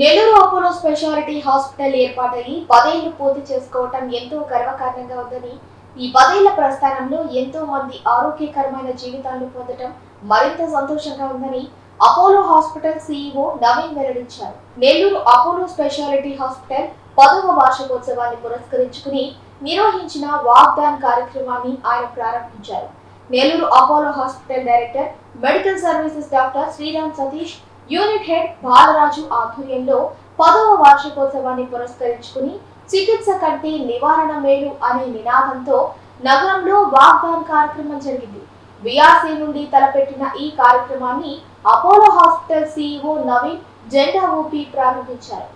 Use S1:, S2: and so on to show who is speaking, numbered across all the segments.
S1: Nellore Apollo speciality hospital ఏర్పాటయ్యి 10 ఏళ్లు పూర్తి చేసుకోవటం ఎంతో గర్వకారణంగా ఉందని, ఈ 10 ఏళ్ల ప్రస్థానంలో ఎంతో మంది ఆరోగ్యకరమైన జీవితాలను పొందడం మరింత సంతోషంగా ఉందని అపోలో హాస్పిటల్ సీఈఓ నవీన్ వెల్లడించారు. నెల్లూరు అపోలో స్పెషాలిటీ హాస్పిటల్ 10వ వార్షికోత్సవాన్ని పురస్కరించుకుని నిర్వహించిన వాగ్దాన్ కార్యక్రమాన్ని ఆయన ప్రారంభించారు. Nellore Apollo hospital director medical services doctor Sriram Satish, unit head Balaraju ఆధ్వర్యంలో 10వ వార్షికోత్సవాన్ని పురస్కరించుకుని చికిత్స కంటే నివారణ మేలు అనే నినాదంతో నగరంలో వాగ్దాన్ కార్యక్రమం జరిగింది. బీఆర్సీ నుండి తలపెట్టిన ఈ కార్యక్రమాన్ని అపోలో హాస్పిటల్ సీఈఓ నవీన్ జెండా ఊపి ప్రారంభించారు.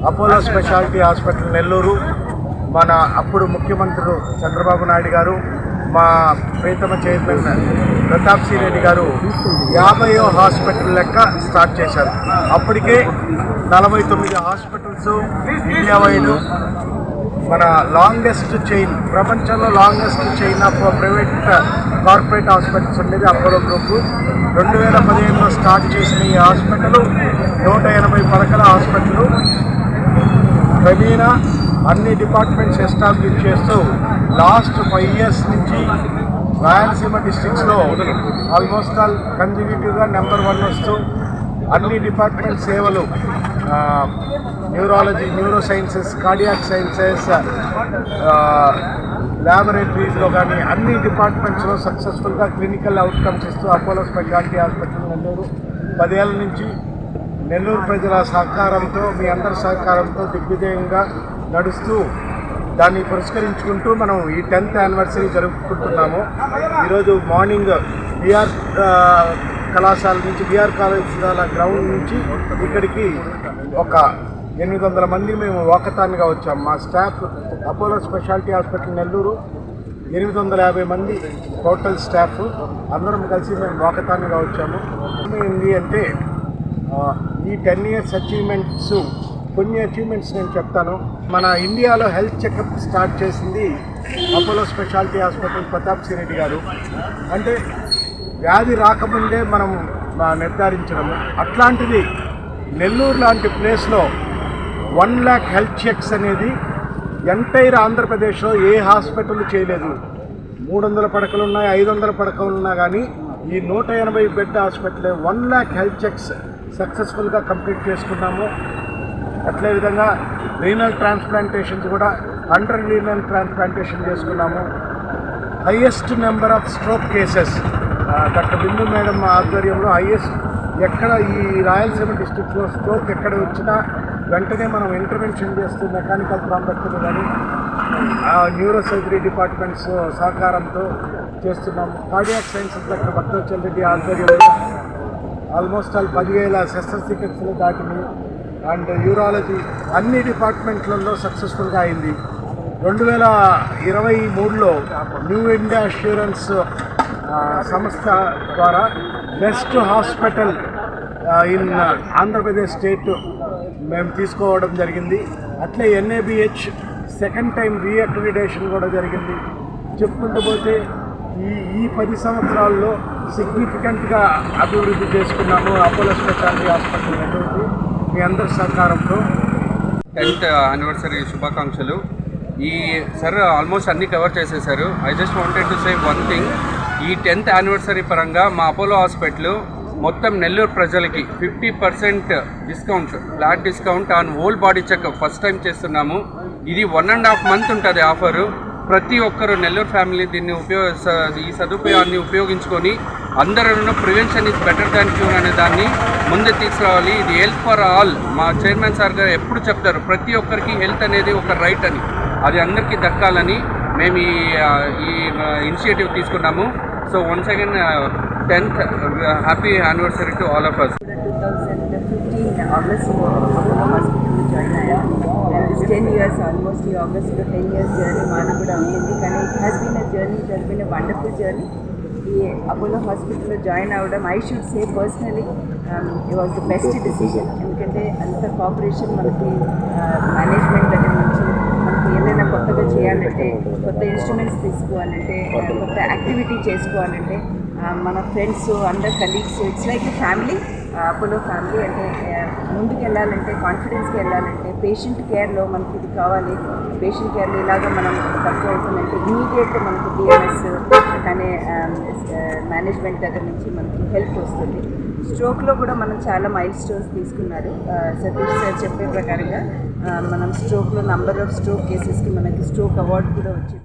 S2: అపోలో స్పెషాలిటీ హాస్పిటల్ నెల్లూరు మన అప్పుడు ముఖ్యమంత్రులు చంద్రబాబు నాయుడు గారు, మా ప్రీతమ చైర్మన్ ప్రతాప్ సి రెడ్డి గారు 50వ హాస్పిటల్ లెక్క స్టార్ట్ చేశారు. అప్పటికే 49 హాస్పిటల్స్ ఇండియా వైడ్, మన లాంగెస్ట్ చైన్, ప్రపంచంలో longest chain of private corporate hospitals ఉండేది అపోలో గ్రూప్. 2015లో స్టార్ట్ చేసిన ఈ హాస్పిటల్ 180 పడకల హాస్పిటల్. క్రమేణా అన్ని డిపార్ట్మెంట్స్ ఎస్టాబ్లిష్ చేస్తూ లాస్ట్ 5 ఇయర్స్ నుంచి రాయలసీమ డిస్ట్రిక్ట్స్లో ఆల్మోస్ట్ ఆల్ కన్జిక్యూటివ్గా నెంబర్ 1 వస్తూ అన్ని డిపార్ట్మెంట్ సేవలు, neurology, neuro sciences, cardiac sciences, ల్యాబొరేటరీస్లో కానీ అన్ని డిపార్ట్మెంట్స్లో సక్సెస్ఫుల్గా క్లినికల్ అవుట్కమ్స్ ఇస్తూ అపోలో స్పెషాలిటీ హాస్పిటల్ నెల్లూరు 10 ఏళ్ళ నుంచి నెల్లూరు ప్రజల సహకారంతో, మీ అందరి సహకారంతో దిగ్విజయంగా నడుస్తూ దాన్ని పురస్కరించుకుంటూ మనం ఈ 10th యానివర్సరీ జరుపుకుంటున్నాము. ఈరోజు మార్నింగ్ బీఆర్ కళాశాల నుంచి, బీఆర్ కళాశాల గ్రౌండ్ నుంచి ఇక్కడికి ఒక 800 మంది మేము వాకథాన్గా వచ్చాము. మా staff Apollo speciality hospital Nellore 850 మంది టోటల్ స్టాఫ్ అందరం కలిసి మేము వాకథాన్గా వచ్చాము. ఏంటి అంటే ఈ 10 ఇయర్స్ అచీవ్మెంట్స్, కొన్ని అచీవ్మెంట్స్ నేను చెప్తాను. మన ఇండియాలో హెల్త్ చెకప్ స్టార్ట్ చేసింది Apollo speciality hospital Pratap C Reddy గారు. అంటే వ్యాధి రాకముందే మనం నిర్ధారించడము. అట్లాంటిది నెల్లూరు లాంటి ప్లేస్లో 1 lakh హెల్త్ చెక్స్ అనేది ఎంటైర్ ఆంధ్రప్రదేశ్లో ఏ హాస్పిటల్ చేయలేదు. 300 పడకలు ఉన్నాయి, 500 పడకలు ఉన్నా కానీ ఈ 180 bed hospital 1 lakh health checks సక్సెస్ఫుల్గా కంప్లీట్ చేసుకున్నాము. అట్లే విధంగా రీనల్ ట్రాన్స్ప్లాంటేషన్స్ కూడా 100 రీనల్ ట్రాన్స్ప్లాంటేషన్ చేసుకున్నాము. Highest number of stroke cases doctor Bindu madam ఆధ్వర్యంలో హైయెస్ట్. ఎక్కడ ఈ రాయలసీమ డిస్ట్రిక్ట్లో స్ట్రోక్ ఎక్కడ వచ్చినా వెంటనే మనం ఇంటర్వెన్షన్ చేస్తూ మెకానికల్ థ్రాంబెక్టమీ కానీ న్యూరో సర్జరీ డిపార్ట్మెంట్స్ సహకారంతో చేస్తున్నాము. Cardiac sciences doctor Bhaktavatsal Reddy ఆధ్వర్యంలో ఆల్మోస్ట్ ఆల్ 10,000 శస్త్రచికిత్సలు దాటిని. అండ్ యూరాలజీ అన్ని డిపార్ట్మెంట్లలో సక్సెస్ఫుల్గా అయింది. 2023లో న్యూ ఇండియా అష్యూరెన్స్ సంస్థ ద్వారా best hospital in Andhra Pradesh state మేము తీసుకోవడం జరిగింది. అట్లే NABH సెకండ్ టైం రీఅక్రిడిటేషన్ కూడా జరిగింది. చెప్పుకుంటూ పోతే ఈ 10 సంవత్సరాల్లో సిగ్నిఫికెంట్గా అభివృద్ధి చేసుకున్నాము అపోలో స్పెషాలిటీ హాస్పిటల్ నెల్లూరు మీ అందరి సహకారంతో.
S3: 10th యానివర్సరీ శుభాకాంక్షలు. సార్ ఆల్మోస్ట్ అన్నీ కవర్ చేసేసారు. I just wanted to say one thing. ఈ 10th యానివర్సరీ పరంగా మా అపోలో హాస్పిటల్ మొత్తం నెల్లూరు ప్రజలకి 50% discount, flat discount on whole body checkup first time చేస్తున్నాము. ఇది 1.5 month ఉంటుంది ఆఫరు. ప్రతి ఒక్కరు నెల్లూరు ఫ్యామిలీ దీన్ని ఈ సదుపాయాన్ని ఉపయోగించుకొని అందరూ prevention is better than cure అనే దాన్ని ముందే తీసుకురావాలి. ఇది హెల్త్ ఫర్ ఆల్. మా చైర్మన్ సార్ గారు ఎప్పుడు చెప్తారు, ప్రతి ఒక్కరికి హెల్త్ అనేది ఒక రైట్ అని, అది అందరికీ దక్కాలని మేము ఈ ఇనిషియేటివ్ తీసుకున్నాము. So once again 10th happy anniversary to all of us.
S4: 2015 ఆగస్టులో అపోలో హాస్పిటల్లో జాయిన్ అయ్యాను. అండ్ 10 years ఆల్మోస్ట్ ఈ ఆగస్టులో 10 years జర్నీ మాది కూడా ఉంటుంది. కానీ it has been a journey, it has been a wonderful journey. ఈ అపోలో హాస్పిటల్లో జాయిన్ అవ్వడం I should say personally it was the best decision. ఎందుకంటే అంత కోఆపరేషన్ మనకి మేనేజ్మెంట్ దగ్గర నుంచి మనకి ఏదైనా కొత్తగా చేయాలంటే, కొత్త ఇన్స్ట్రుమెంట్స్ తీసుకోవాలంటే, కొత్త యాక్టివిటీ చేసుకోవాలంటే మన ఫ్రెండ్స్ అందరు colleagues it's like a family. Apollo family అంటే ముందుకు వెళ్ళాలంటే, కాన్ఫిడెన్స్కి వెళ్ళాలంటే, పేషెంట్ కేర్లో మనకి ఇది కావాలి, పేషెంట్ కేర్లో ఇలాగ మనం తక్కువ అవుతుందంటే ఇమీడియట్గా మనకి డిఎంఎస్ కానీ మేనేజ్మెంట్ దగ్గర నుంచి మనకి హెల్ప్ వస్తుంది. స్ట్రోక్లో కూడా మనం చాలా మైల్ స్టోన్స్ తీసుకున్నారు. సతీష్ సార్ చెప్పే ప్రకారంగా మనం స్ట్రోక్లో నంబర్ ఆఫ్ స్ట్రోక్ కేసెస్కి మనకి స్ట్రోక్ అవార్డు కూడా వచ్చింది.